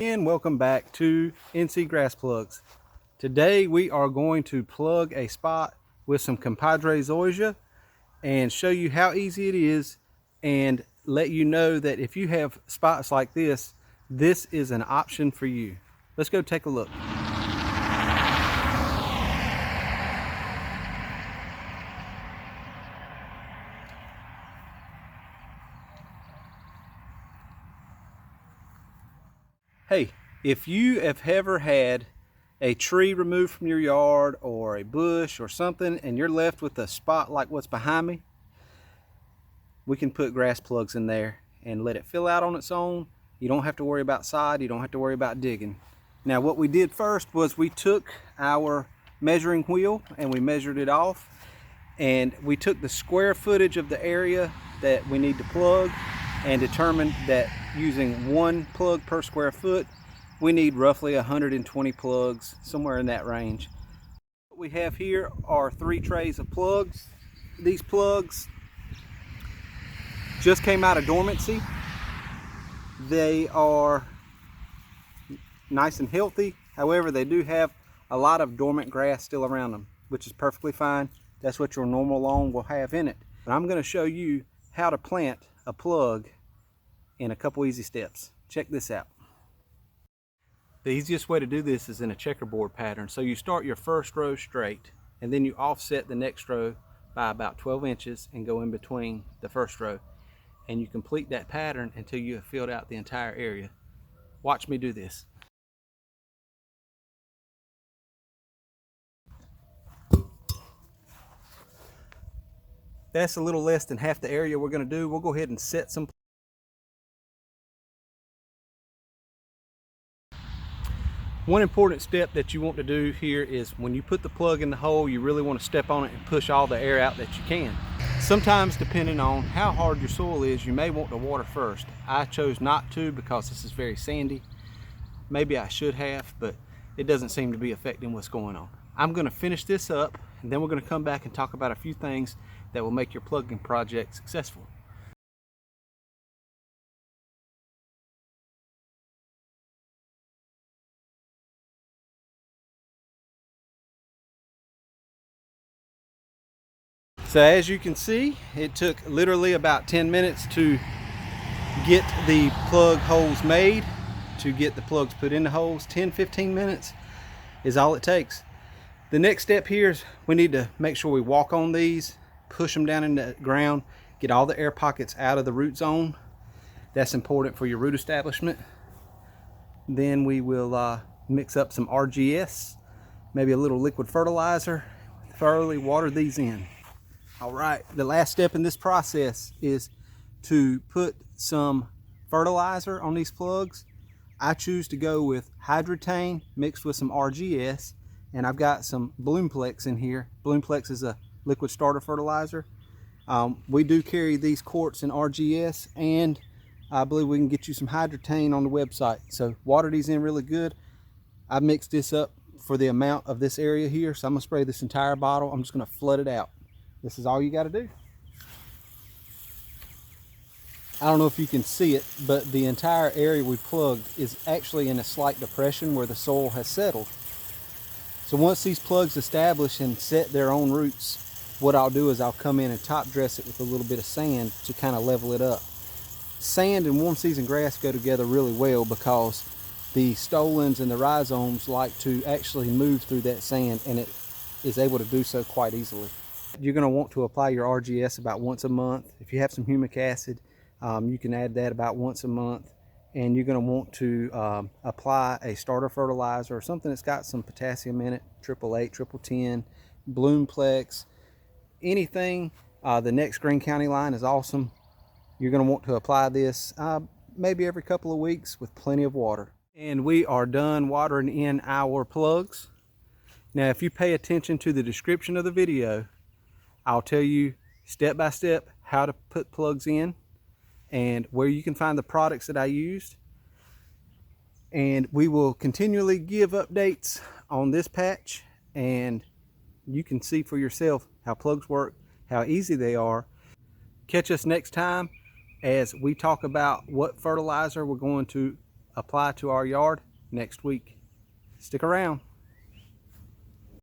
And welcome back to NC Grass Plugs. Today we are going to plug a spot with some compadre zoysia and show you how easy it is and let you know that if you have spots like this, this is an option for you. Let's go take a look. Hey, if you have ever had a tree removed from your yard or a bush or something and you're left with a spot like what's behind me, we can put grass plugs in there and let it fill out on its own. You don't have to worry about sod, you don't have to worry about digging. Now what we did first was we took our measuring wheel and we measured it off, and we took the square footage of the area that we need to plug and determined that using one plug per square foot, we need roughly 120 plugs, somewhere in that range. What we have here are 3 trays of plugs. These plugs just came out of dormancy. They are nice and healthy. However, they do have a lot of dormant grass still around them, which is perfectly fine. That's what your normal lawn will have in it. But I'm going to show you how to plant a plug in a couple easy steps. Check this out. The easiest way to do this is in a checkerboard pattern. So you start your first row straight and then you offset the next row by about 12 inches and go in between the first row. And you complete that pattern until you have filled out the entire area. Watch me do this. That's a little less than half the area we're going to do. We'll go ahead and set some. One important step that you want to do here is when you put the plug in the hole, you really want to step on it and push all the air out that you can. Sometimes, depending on how hard your soil is, you may want to water first. I chose not to because this is very sandy. Maybe I should have, but it doesn't seem to be affecting what's going on. I'm going to finish this up and then we're going to come back and talk about a few things that will make your plugging project successful. So as you can see, it took literally about 10 minutes to get the plug holes made, to get the plugs put in the holes. 10-15 minutes is all it takes. The next step here is we need to make sure we walk on these, push them down in the ground, get all the air pockets out of the root zone. That's important for your root establishment. Then we will mix up some RGS, maybe a little liquid fertilizer, thoroughly water these in. All right, the last step in this process is to put some fertilizer on these plugs. I choose to go with Hydretain mixed with some RGS, and I've got some Bloomplex in here. Bloomplex is a liquid starter fertilizer. We do carry these quarts in RGS, and I believe we can get you some Hydretain on the website. So water these in really good. I mixed this up for the amount of this area here, so I'm gonna spray this entire bottle. I'm just gonna flood it out. This is all you got to do. I don't know if you can see it, but the entire area we plugged is actually in a slight depression where the soil has settled. So once these plugs establish and set their own roots, what I'll do is I'll come in and top dress it with a little bit of sand to kind of level it up. Sand and warm season grass go together really well because the stolons and the rhizomes like to actually move through that sand, and it is able to do so quite easily. You're going to want to apply your RGS about once a month. If you have some humic acid, you can add that about once a month. And you're going to want to apply a starter fertilizer or something that's got some potassium in it, 888, 1010, Bloomplex, anything. The N-Ext Green County line is awesome. You're going to want to apply this maybe every couple of weeks with plenty of water. And we are done watering in our plugs. Now, if you pay attention to the description of the video, I'll tell you step by step how to put plugs in and where you can find the products that I used. And we will continually give updates on this patch, and you can see for yourself how plugs work, how easy they are. Catch us next time as we talk about what fertilizer we're going to apply to our yard next week. Stick around.